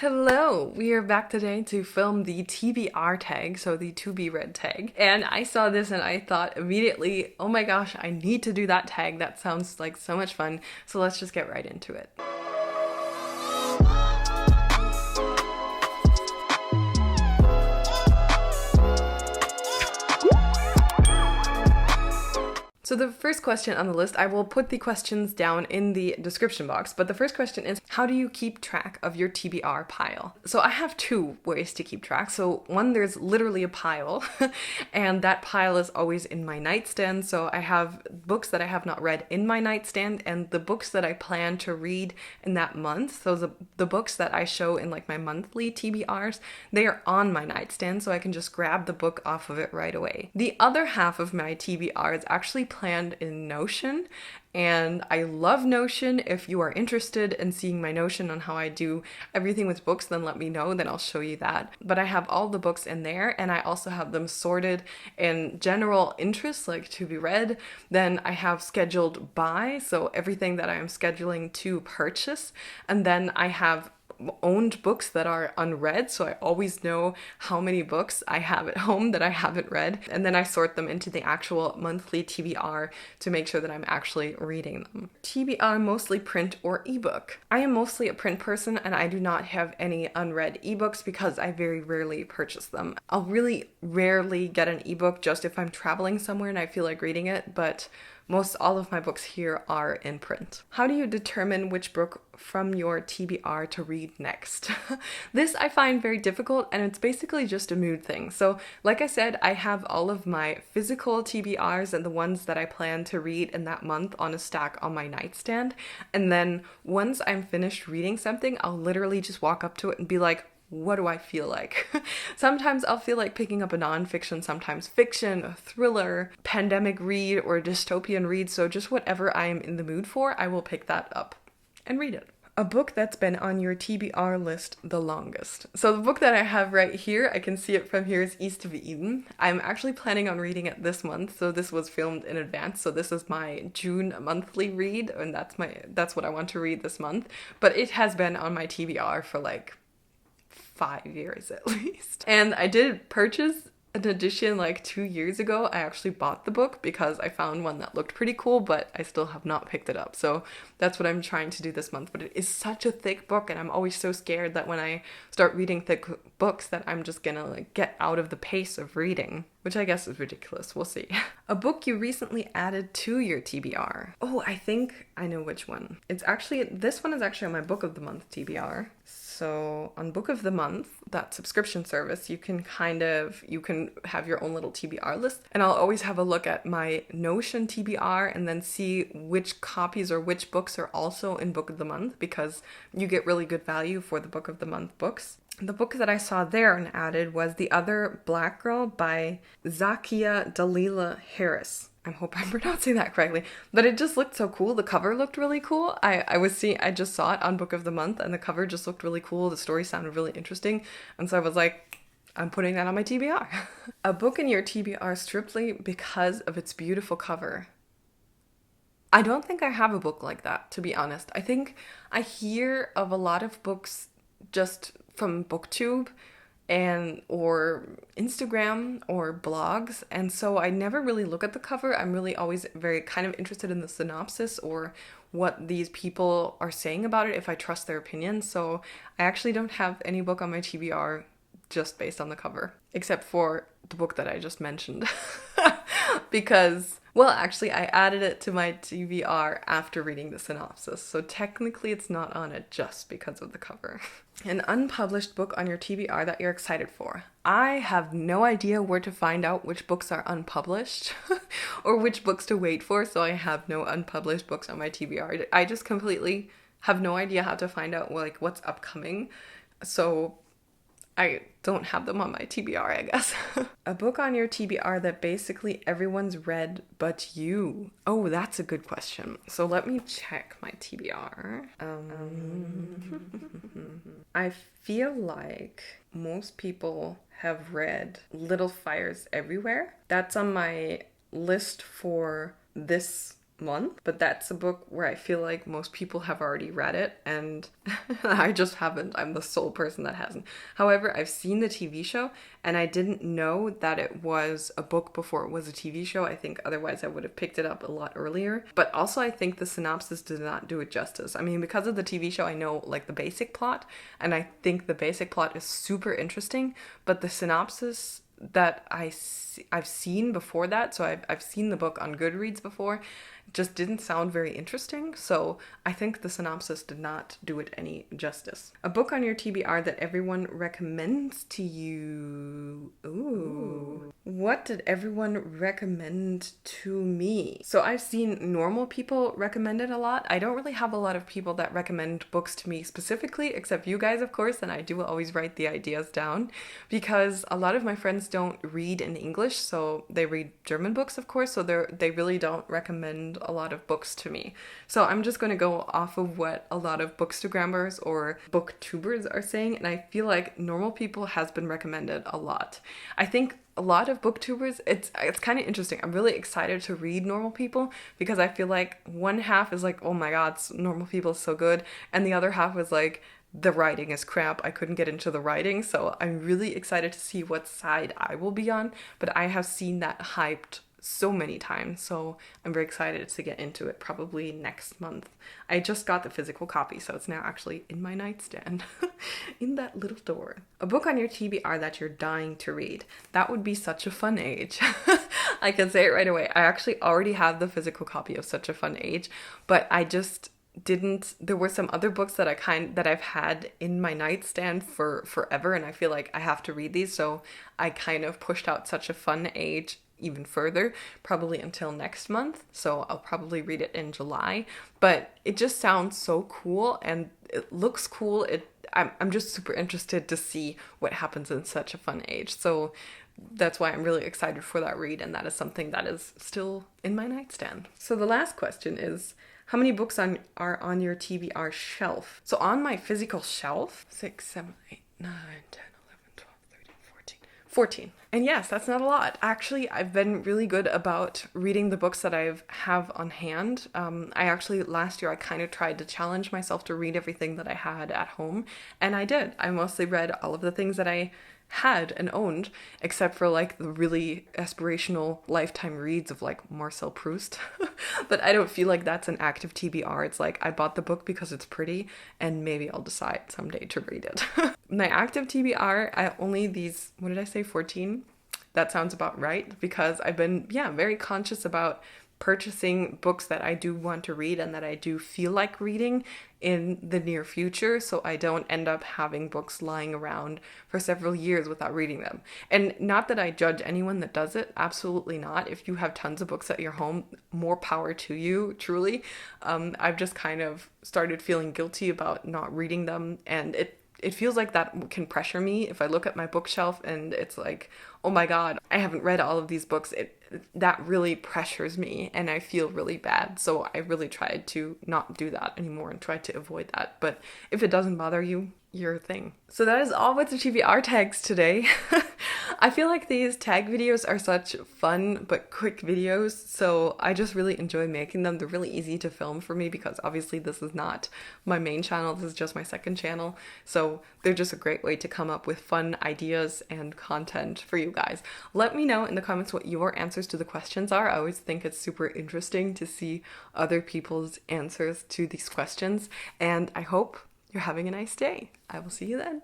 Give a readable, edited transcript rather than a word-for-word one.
Hello! We are back today to film the TBR tag, so the to be read tag. And I saw this and I thought immediately, oh my gosh, I need to do that tag. That sounds like so much fun. So let's just get right into it. So the first question on the list, I will put the questions down in the description box, but the first question is, how do you keep track of your TBR pile? So I have two ways to keep track. So one, there's literally a pile, and that pile is always in my nightstand. So I have books that I have not read in my nightstand, and the books that I plan to read in that month, so the books that I show in like my monthly TBRs, they are on my nightstand, so I can just grab the book off of it right away. The other half of my TBR is actually planned in Notion, and I love Notion. If you are interested in seeing my Notion on how I do everything with books, then let me know, then I'll show you that. But I have all the books in there, and I also have them sorted in general interests, like to be read. Then I have scheduled by, so everything that I am scheduling to purchase, and then I have owned books that are unread, so I always know how many books I have at home that I haven't read, and then I sort them into the actual monthly TBR to make sure that I'm actually reading them. TBR mostly print or ebook. I am mostly a print person, and I do not have any unread ebooks because I very rarely purchase them. I'll really rarely get an ebook just if I'm traveling somewhere and I feel like reading it, but most all of my books here are in print. How do you determine which book from your TBR to read next? This I find very difficult, and it's basically just a mood thing. So like I said, I have all of my physical TBRs and the ones that I plan to read in that month on a stack on my nightstand. And then once I'm finished reading something, I'll literally just walk up to it and be like, what do I feel like? Sometimes I'll feel like picking up a nonfiction, sometimes fiction, a thriller, pandemic read, or a dystopian read. So just whatever I am in the mood for, I will pick that up and read it. A book that's been on your TBR list the longest. So the book that I have right here, I can see it from here, is East of Eden. I'm actually planning on reading it this month, so this was filmed in advance. So this is my June monthly read, and that's what I want to read this month. But it has been on my TBR for like 5 years at least. And I did purchase an edition like 2 years ago. I actually bought the book because I found one that looked pretty cool, but I still have not picked it up. So that's what I'm trying to do this month. But it is such a thick book, and I'm always so scared that when I start reading thick books that I'm just gonna like get out of the pace of reading, which I guess is ridiculous. We'll see. A book you recently added to your TBR. Oh, I think I know which one. This one is actually on my Book of the Month TBR. So on Book of the Month, that subscription service, you can have your own little TBR list, and I'll always have a look at my Notion TBR and then see which copies or which books are also in Book of the Month, because you get really good value for the Book of the Month books. The book that I saw there and added was The Other Black Girl by Zakia Dalila Harris. I hope I'm pronouncing that correctly, but it just looked so cool. The cover looked really cool. I just saw it on Book of the Month, and the cover just looked really cool. The story sounded really interesting, and so I was like, I'm putting that on my TBR. A book in your TBR strictly because of its beautiful cover. I don't think I have a book like that, to be honest. I think I hear of a lot of books just from BookTube or Instagram or blogs, and so I never really look at the cover. I'm really always very kind of interested in the synopsis or what these people are saying about it, if I trust their opinions. So I actually don't have any book on my TBR just based on the cover, except for the book that I just mentioned. Because, well, actually, I added it to my TBR after reading the synopsis, so technically it's not on it just because of the cover. An unpublished book on your TBR that you're excited for. I have no idea where to find out which books are unpublished or which books to wait for, so I have no unpublished books on my TBR. I just completely have no idea how to find out like what's upcoming, so I don't have them on my TBR, I guess. A book on your TBR that basically everyone's read but you. Oh, that's a good question. So let me check my TBR. I feel like most people have read Little Fires Everywhere. That's on my list for this month, but that's a book where I feel like most people have already read it, and I just haven't. I'm the sole person that hasn't. However, I've seen the TV show, and I didn't know that it was a book before it was a TV show. I think otherwise I would have picked it up a lot earlier. But also I think the synopsis did not do it justice. I mean, because of the TV show, I know like the basic plot, and I think the basic plot is super interesting, but the synopsis that I've seen before that, so I've seen the book on Goodreads before, just didn't sound very interesting, so I think the synopsis did not do it any justice. A book on your TBR that everyone recommends to you. Ooh. What did everyone recommend to me? So I've seen normal people recommend it a lot. I don't really have a lot of people that recommend books to me specifically, except you guys, of course, and I do always write the ideas down, because a lot of my friends don't read in English, so they read German books, of course, so they really don't recommend a lot of books to me. So I'm just going to go off of what a lot of bookstagrammers or booktubers are saying, and I feel like normal people has been recommended a lot. I think a lot of booktubers, it's kind of interesting. I'm really excited to read normal people, because I feel like one half is like, oh my god, normal people is so good, and the other half is like, the writing is crap, I couldn't get into the writing. So I'm really excited to see what side I will be on, but I have seen that hyped so many times, so I'm very excited to get into it probably next month. I just got the physical copy, so it's now actually in my nightstand in that little door. A book on your TBR that you're dying to read. That would be Such a Fun Age. I can say it right away. I actually already have the physical copy of Such a Fun Age, but I just didn't. There were some other books that I've had in my nightstand for forever, and I feel like I have to read these, so I kind of pushed out Such a Fun Age even further, probably until next month, so I'll probably read it in July. But it just sounds so cool, and it looks cool. I'm just super interested to see what happens in Such a Fun Age, so that's why I'm really excited for that read, and that is something that is still in my nightstand. So the last question is, how many books are on your TBR shelf? So on my physical shelf, 6, 7, 8, 9, 10, 11, 12, 13, 14. 14. And yes, that's not a lot. Actually, I've been really good about reading the books that I have on hand. Last year, I kind of tried to challenge myself to read everything that I had at home, and I did. I mostly read all of the things that I had and owned, except for like the really aspirational lifetime reads of like Marcel Proust. But I don't feel like that's an active TBR. It's like I bought the book because it's pretty, and maybe I'll decide someday to read it. My active TBR, I only these, what did I say, 14? That sounds about right, because I've been, very conscious about purchasing books that I do want to read and that I do feel like reading in the near future, so I don't end up having books lying around for several years without reading them. And not that I judge anyone that does it, absolutely not. If you have tons of books at your home, more power to you, truly. I've just kind of started feeling guilty about not reading them, and it feels like that can pressure me if I look at my bookshelf and it's like, oh my god, I haven't read all of these books. That really pressures me, and I feel really bad. So I really tried to not do that anymore and try to avoid that. But if it doesn't bother you, your thing. So that is all with the TBR tags today. I feel like these tag videos are such fun but quick videos, so I just really enjoy making them. They're really easy to film for me, because obviously this is not my main channel, this is just my second channel, so they're just a great way to come up with fun ideas and content for you guys. Let me know in the comments what your answers to the questions are. I always think it's super interesting to see other people's answers to these questions, and I hope you're having a nice day. I will see you then.